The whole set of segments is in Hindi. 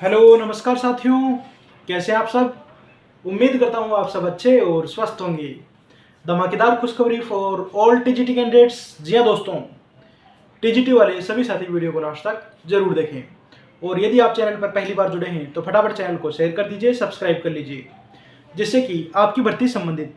हेलो नमस्कार साथियों, कैसे हैं आप सब। उम्मीद करता हूँ आप सब अच्छे और स्वस्थ होंगे। धमाकेदार खुशखबरी फॉर ऑल टीजीटी कैंडिडेट्स। जी हाँ दोस्तों, टीजीटी वाले सभी साथी वीडियो को लास्ट तक जरूर देखें और यदि आप चैनल पर पहली बार जुड़े हैं तो फटाफट चैनल को शेयर कर दीजिए, सब्सक्राइब कर लीजिए, जिससे कि आपकी भर्ती संबंधित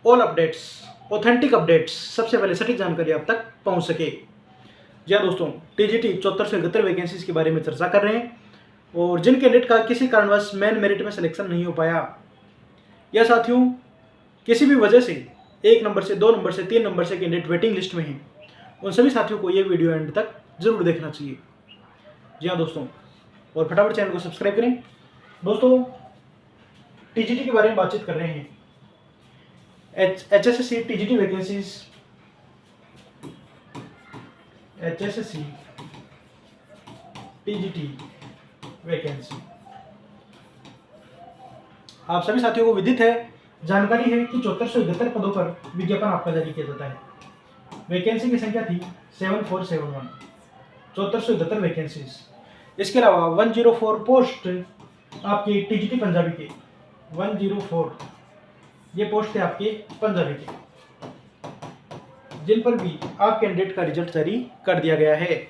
ऑल अपडेट्स, ऑथेंटिक अपडेट्स सबसे पहले सटीक जानकारी आप तक पहुँच सके। जी हाँ दोस्तों, टीजीटी 7471 वैकेंसीज के बारे में चर्चा कर रहे हैं और जिन कैंडिडेट का किसी कारणवश मेन मेरिट में सिलेक्शन नहीं हो पाया या साथियों किसी भी वजह से 1 नंबर से 2 नंबर से 3 नंबर से कैंडिडेट वेटिंग लिस्ट में हैं, उन सभी साथियों को ये वीडियो एंड तक जरूर देखना चाहिए। जी हाँ दोस्तों, और फटाफट चैनल को सब्सक्राइब करें। दोस्तों, टीजीटी के बारे में बातचीत कर रहे हैं। HSSC TGT vacancies, HSSC TGT vacancy आप सभी साथियों को विदित है, जानकारी है कि 7471 पदों पर विज्ञापन आपका जारी किया जाता है। वैकेंसी की संख्या थी 7471, 7471 वैकेंसीज। इसके अलावा 104 पोस्ट आपके टीजीटी पंजाबी के, 104 ये पोस्ट थे आपके पंजाबी के, जिन पर भी आप कैंडिडेट का रिजल्ट जारी कर दिया गया है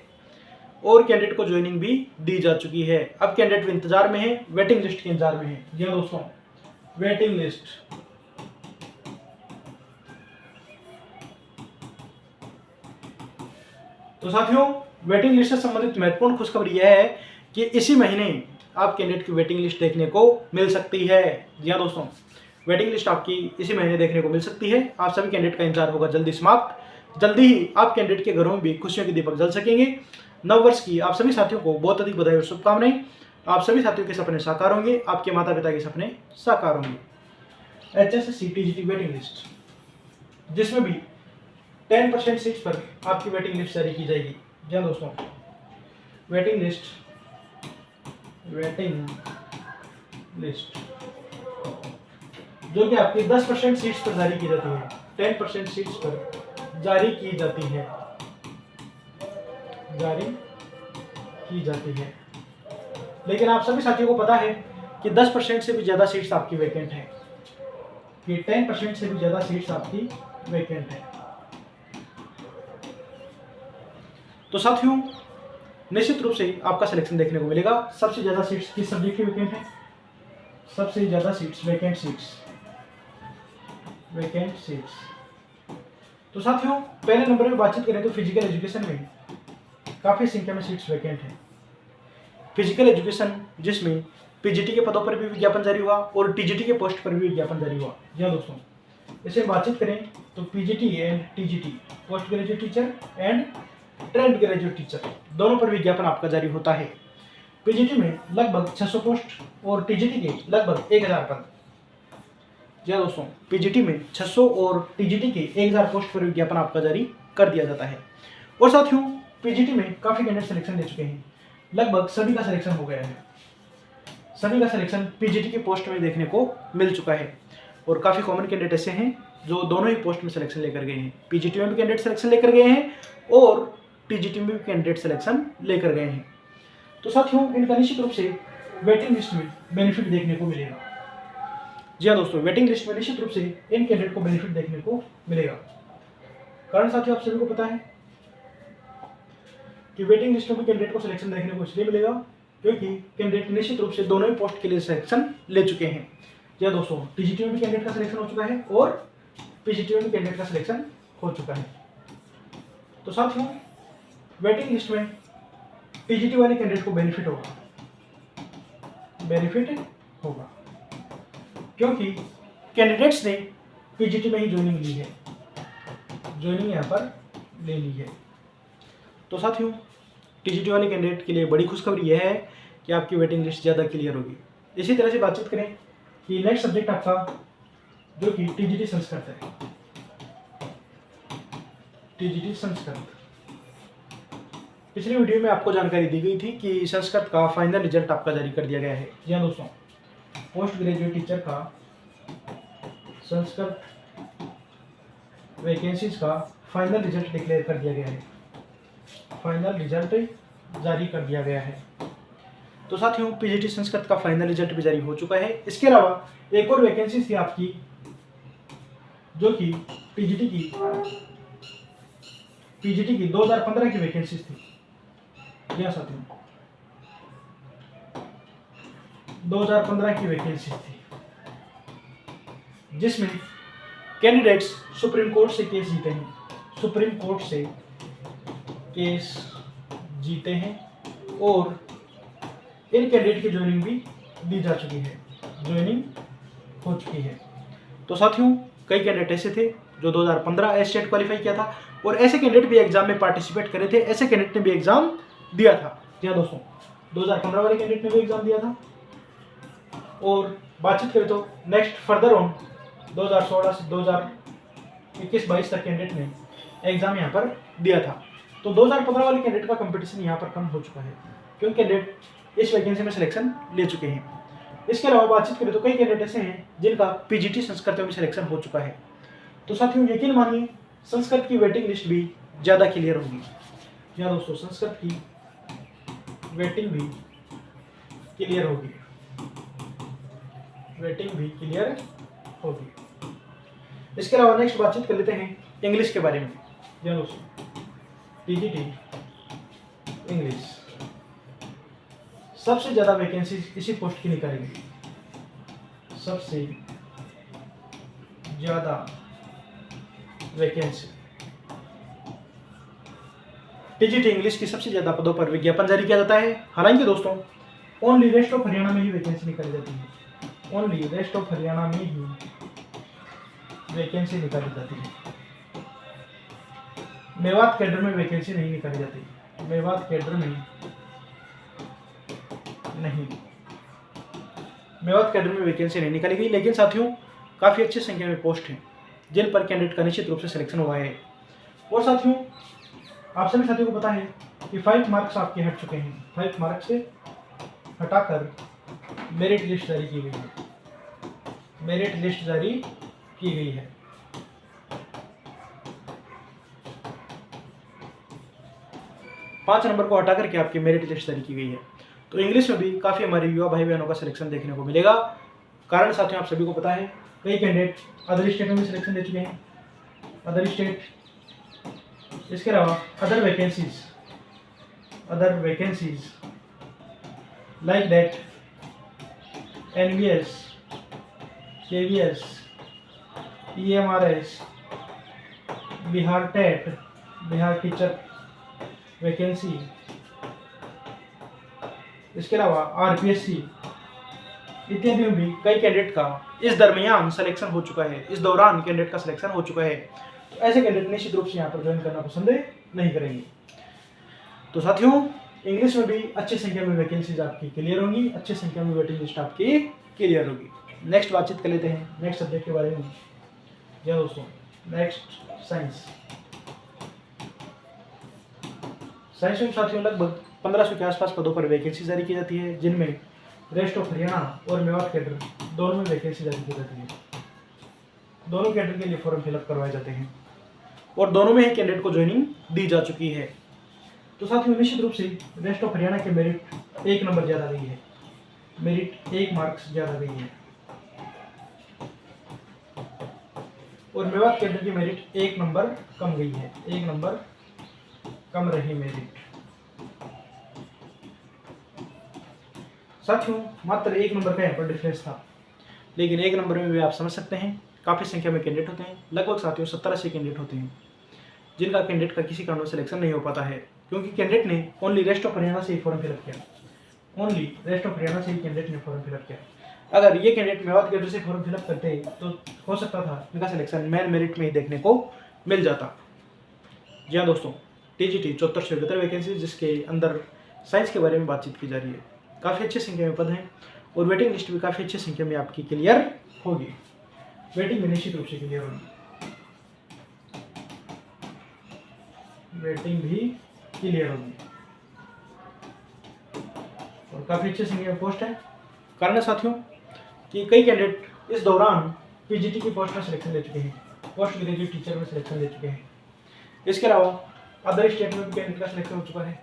और कैंडिडेट को ज्वाइनिंग भी दी जा चुकी है। अब कैंडिडेट इंतजार में है, वेटिंग लिस्ट के इंतजार में है। जी हाँ दोस्तों, वेटिंग लिस्ट। तो साथियों, वेटिंग लिस्ट से संबंधित महत्वपूर्ण खुशखबरी यह है कि इसी महीने आप कैंडिडेट की वेटिंग लिस्ट देखने को मिल सकती है। जी हाँ दोस्तों, वेटिंग लिस्ट आपकी इसी महीने देखने को मिल सकती है। आप सभी कैंडिडेट का इंतजार होगा जल्दी समाप्त। जल्दी ही आप कैंडिडेट के घरों में भी खुशियों के दीपक जल सकेंगे। नव वर्ष की आप सभी साथियों को बहुत अधिक बधाई और शुभकामनाएं। आप सभी साथियों के सपने साकार होंगे, आपके माता पिता के सपने साकार होंगे। एचएसएससी टीजीटी वेटिंग लिस्ट, जिसमें भी 10% सीट्स पर आपकी वेटिंग लिस्ट जारी की जाएगी। जी हाँ दोस्तों, वेटिंग लिस्ट, वेटिंग लिस्ट जो कि आपकी 10% सीट्स पर जारी की जाती है, 10% सीट्स पर जारी की जाती है, जारी की जाती है। लेकिन आप सभी साथियों को पता है कि 10% से भी ज़्यादा सीट्स आपकी वैकेंट हैं, कि 10% से भी ज़्यादा सीट्स आपकी वैकेंट हैं। तो साथियों, निश्चित रूप से आपका सिलेक्शन देखने को मिलेगा। सबसे ज़्यादा सीट्स किस सब्जेक्ट की वैकेंट है? सबसे ज़्यादा seats vacant seats, vacant seats. तो साथियों, पहले नंबर में बातचीत करें तो फिजिकल एजुकेशन में काफ़ी संख्या में सीट्स वैकेंट हैं। फिजिकल एजुकेशन जिसमें पीजीटी के पदों पर भी विज्ञापन जारी हुआ और टीजीटी के पोस्ट पर भी विज्ञापन जारी हुआ। जी हाँ दोस्तों, इसे बातचीत करें तो PGT and TGT, post graduate teacher and trained graduate teacher, दोनों पर विज्ञापन आपका जारी होता है। पीजीटी में लगभग 600 पोस्ट और टीजीटी के लगभग 1000 पद। जी हाँ दोस्तों, पीजीटी में 600 और टीजीटी के 1000 पोस्ट पर विज्ञापन आपका जारी कर दिया जाता है। और साथियों, पीजीटी में काफ़ी कैंडिडेट सिलेक्शन ले चुके हैं, लगभग सभी का सिलेक्शन हो गया है। सभी का सिलेक्शन पीजीटी की पोस्ट में देखने को मिल चुका है और काफ़ी कॉमन कैंडिडेट ऐसे हैं जो दोनों ही पोस्ट में सिलेक्शन लेकर गए हैं। पीजीटी में भी कैंडिडेट सिलेक्शन लेकर गए हैं और टीजीटी में भी कैंडिडेट सिलेक्शन लेकर गए हैं। तो साथियों, इनका निश्चित रूप से वेटिंग लिस्ट में बेनिफिट देखने को मिलेगा। जी हाँ दोस्तों, वेटिंग लिस्ट में निश्चित रूप से इन कैंडिडेट को बेनिफिट देखने को मिलेगा। कारण साथियों, आप सभी को पता है कि वेटिंग लिस्ट में भी कैंडिडेट को सिलेक्शन देखने को इसलिए मिलेगा क्योंकि कैंडिडेट निश्चित रूप से दोनों ही पोस्ट के लिए सिलेक्शन ले चुके हैं। जी हाँ दोस्तों, टीजीटी में भी कैंडिडेट का सिलेक्शन हो चुका है और पीजीटी में भी कैंडिडेट का सिलेक्शन हो चुका है। तो साथियों, वेटिंग लिस्ट में टीजीटी वाले कैंडिडेट को बेनिफिट होगा, बेनिफिट होगा क्योंकि कैंडिडेट्स ने पीजीटी में ही ज्वाइनिंग ली है, ज्वाइनिंग यहाँ पर ले ली है। तो साथियों, टीजीटी वाले कैंडिडेट के लिए बड़ी खुशखबरी यह है कि आपकी वेटिंग लिस्ट ज़्यादा क्लियर होगी। इसी तरह से बातचीत करें कि नेक्स्ट सब्जेक्ट आपका जो कि टीजीटी संस्कृत है, टीजीटी संस्कृत। पिछली वीडियो में आपको जानकारी दी गई थी कि संस्कृत का फाइनल रिजल्ट आपका जारी कर दिया गया है। जी हाँ दोस्तों, पोस्ट ग्रेजुएट टीचर का संस्कृत वैकेंसीज का फाइनल रिजल्ट डिक्लेयर कर दिया गया है, फाइनल रिजल्ट जारी कर दिया गया है। तो साथियों पीजीटी संस्कृत का फाइनल रिजल्ट भी जारी हो चुका है। इसके अलावा एक और वैकेंसी थी आपकी, जो कि पीजीटी की 2015 की वैकेंसी थी। जी हाँ साथियों, 2015 की वैकेंसी थी, जिसमें कैंडिडेट्स सुप्रीम कोर्ट से केस जीते हैं, सुप्रीम कोर्ट से केस जीते हैं और इन कैंडिडेट की ज्वाइनिंग भी दी जा चुकी है, ज्वाइनिंग हो चुकी है। तो साथियों कई कैंडिडेट ऐसे थे जो 2015 एस्टेट क्वालिफाई किया था और ऐसे कैंडिडेट भी एग्जाम में पार्टिसिपेट करे थे, ऐसे कैंडिडेट ने भी एग्जाम दिया था। जी हाँ दोस्तों, 2015 वाले कैंडिडेट ने भी एग्जाम दिया था। और बातचीत करें तो नेक्स्ट फर्दर ऑन 2016 से 2021-22 तक कैंडिडेट ने एग्जाम यहाँ पर दिया था। तो 2015 वाले कैंडिडेट का कंपटीशन यहाँ पर कम हो चुका है, क्योंकि कैंडिडेट इस वैकेंसी में सिलेक्शन ले चुके हैं। इसके अलावा बातचीत करें तो कई कैंडिडेट ऐसे हैं जिनका पीजीटी संस्कृत में सिलेक्शन हो चुका है। तो साथियों यकीन मानिए संस्कृत की वेटिंग लिस्ट भी ज़्यादा क्लियर होगी। जी हाँ दोस्तों, संस्कृत की वेटिंग भी क्लियर होगी, वेटिंग भी क्लियर होगी। इसके अलावा नेक्स्ट बातचीत कर लेते हैं इंग्लिश के बारे में। जी हाँ दोस्तों, पीजीटी इंग्लिश सबसे ज़्यादा वैकेंसी इसी पोस्ट की निकाली गई, सबसे ज़्यादा वैकेंसी पीजीटी इंग्लिश की सबसे ज़्यादा पदों पर विज्ञापन जारी किया जाता है। हालांकि दोस्तों ओनली रेस्ट ऑफ हरियाणा में ही वैकेंसी निकाली जाती है, ओनली रेस्ट ऑफ हरियाणा में ही वैकेंसी निकाली जाती है। मेवात कैडर में वैकेंसी नहीं निकाली जाती, मेवात कैडर में नहीं, मेवात कैडर में वैकेंसी नहीं निकाली गई। लेकिन साथियों काफ़ी अच्छी संख्या में पोस्ट हैं जिन पर कैंडिडेट का निश्चित रूप से सिलेक्शन हुआ है। और साथियों आप सभी साथियों को पता है कि 5 मार्क्स आपके हट चुके हैं, 5 मार्क्स से हटाकर मेरिट लिस्ट जारी की गई है, मेरिट लिस्ट जारी की गई है। पाँच नंबर को हटा करके आपकी मेरिट लिस्ट जारी की गई है। तो इंग्लिश में भी काफ़ी हमारे युवा भाई बहनों का सिलेक्शन देखने को मिलेगा। कारण साथियों आप सभी को पता है कई कैंडिडेट अदर स्टेट में भी सिलेक्शन ले चुके हैं, अदर स्टेट। इसके अलावा other vacancies like that NVS, KVS, EMRS, Bihar TET, Bihar teacher vacancy, इसके अलावा RPSC इत्यादि में भी कई कैंडिडेट का इस दरमियान सिलेक्शन हो चुका है, इस दौरान कैंडिडेट का सिलेक्शन हो चुका है। तो ऐसे कैंडिडेट निश्चित रूप से यहाँ पर ज्वाइन करना पसंद नहीं करेंगे। तो साथियों इंग्लिश में भी अच्छी संख्या में वैकेंसीज आपकी क्लियर होंगी, अच्छी संख्या में वेटिंग लिस्ट आपकी क्लियर होगी। नेक्स्ट बातचीत कर लेते हैं नेक्स्ट सब्जेक्ट के बारे में। जी दोस्तों, नेक्स्ट साइंस। साइंस में साथियों लगभग 1500 के आसपास पदों पर वैकेंसी जारी की जाती है, जिनमें रेस्ट ऑफ हरियाणा और मेवात कैडर दोनों में वैकेंसी जारी की जाती है। दोनों कैडर के लिए फॉर्म फिलअप करवाए जाते हैं और दोनों में ही कैंडिडेट को ज्वाइनिंग दी जा चुकी है। तो साथियों निश्चित रूप से रेस्ट ऑफ हरियाणा के मेरिट 1 नंबर ज़्यादा गई है, मेरिट 1 मार्क्स ज़्यादा गई है और मेवात कैडर की मेरिट 1 नंबर कम गई है, 1 नंबर कम रही मेरिट। साथियों मात्र 1 नंबर का यहाँ पर डिफरेंस था, लेकिन 1 नंबर में भी आप समझ सकते हैं काफ़ी संख्या में कैंडिडेट होते हैं। लगभग साथियों 70-80 कैंडिडेट होते हैं जिनका कैंडिडेट का किसी कारण से सिलेक्शन नहीं हो पाता है, क्योंकि कैंडिडेट ने ओनली रेस्ट ऑफ हरियाणा से ही फॉर्म फिलअप किया, ओनली रेस्ट ऑफ हरियाणा से ही कैंडिडेट ने फॉर्म फिलअप किया। अगर ये कैंडिडेट मेवात कैडर से फॉर्म फिलअप करते तो हो सकता था इनका सिलेक्शन मेन मेरिट में ही देखने को मिल जाता। जी हाँ दोस्तों, TGT 74 वैकेंसी जिसके अंदर साइंस के बारे में बातचीत की जा रही है। काफ़ी अच्छी संख्या में पद हैं और वेटिंग लिस्ट भी काफ़ी अच्छी संख्या में आपकी क्लियर होगी, वेटिंग में निश्चित रूप से क्लियर होगी, वेटिंग भी क्लियर होगी और काफ़ी अच्छी संख्या में पोस्ट है। कारण है साथियों कि कई कैंडिडेट इस दौरान PGT की पोस्ट में सिलेक्शन ले चुके हैं, पोस्ट ग्रेजुएट टीचर में सिलेक्शन ले चुके हैं। इसके अलावा अदर स्टेट में भी कैंडिडेट का सिलेक्शन हो चुका है।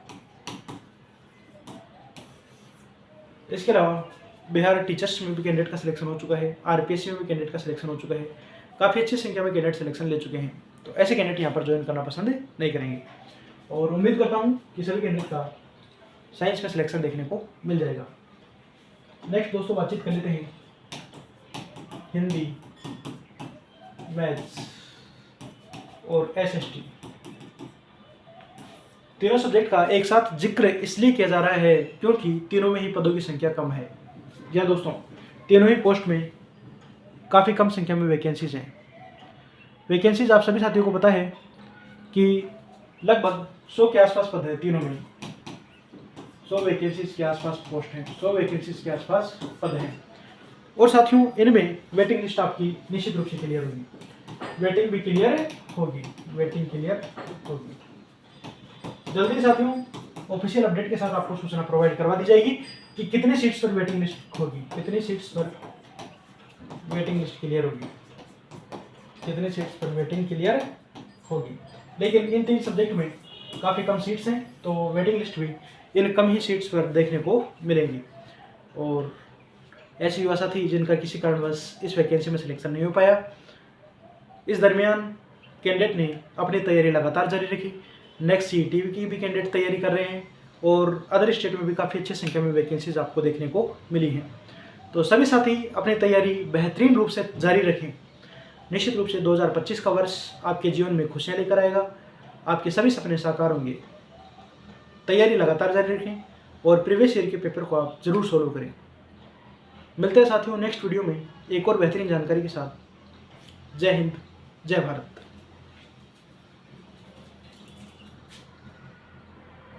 इसके अलावा बिहार टीचर्स में भी कैंडिडेट का सिलेक्शन हो चुका है, आरपीएससी में भी कैंडिडेट का सिलेक्शन हो चुका है, काफ़ी अच्छी संख्या में कैंडिडेट सिलेक्शन ले चुके हैं। तो ऐसे कैंडिडेट यहाँ पर ज्वाइन करना पसंद नहीं करेंगे और उम्मीद करता हूँ कि सभी कैंडिडेट का साइंस में सिलेक्शन देखने को मिल जाएगा। नेक्स्ट दोस्तों बातचीत कर लेते हैं हिंदी, मैथ्स और एसएसटी तीनों सब्जेक्ट का एक साथ जिक्र इसलिए किया जा रहा है क्योंकि तीनों में ही पदों की संख्या कम है। या दोस्तों तीनों ही पोस्ट में काफ़ी कम संख्या में वैकेंसीज हैं। वैकेंसीज आप सभी साथियों को पता है कि लगभग 100 के आसपास पद है तीनों में। 100 वैकेंसीज के आसपास पोस्ट हैं, 100 वैकेंसीज के आसपास पद हैं। और साथियों इनमें वेटिंग लिस्ट आपकी निश्चित रूप से क्लियर होगी, वेटिंग भी क्लियर होगी, वेटिंग क्लियर होगी। जल्दी साथियों ऑफिशियल अपडेट के साथ आपको सूचना प्रोवाइड करवा दी जाएगी कि कितने सीट्स पर वेटिंग लिस्ट होगी, कितनी सीट्स पर वेटिंग लिस्ट क्लियर होगी, कितने सीट्स पर वेटिंग क्लियर होगी। लेकिन इन 3 सब्जेक्ट में काफ़ी कम सीट्स हैं तो वेटिंग लिस्ट भी इन कम ही सीट्स पर देखने को मिलेंगी। और ऐसे युवा साथी जिनका किसी कारणवश इस वैकेंसी में सिलेक्शन नहीं हो पाया, इस दरमियान कैंडिडेट ने अपनी तैयारी लगातार जारी रखी। नेक्स्ट सीईटी की भी कैंडिडेट तैयारी कर रहे हैं और अदर स्टेट में भी काफ़ी अच्छी संख्या में वैकेंसीज आपको देखने को मिली हैं। तो सभी साथी अपनी तैयारी बेहतरीन रूप से जारी रखें। निश्चित रूप से 2025 का वर्ष आपके जीवन में खुशियाँ लेकर आएगा, आपके सभी सपने साकार होंगे। तैयारी लगातार जारी रखें और प्रीवियस ईयर के पेपर को आप जरूर सोल्व करें। मिलते हैं साथियों नेक्स्ट वीडियो में एक और बेहतरीन जानकारी के साथ। जय हिंद, जय भारत।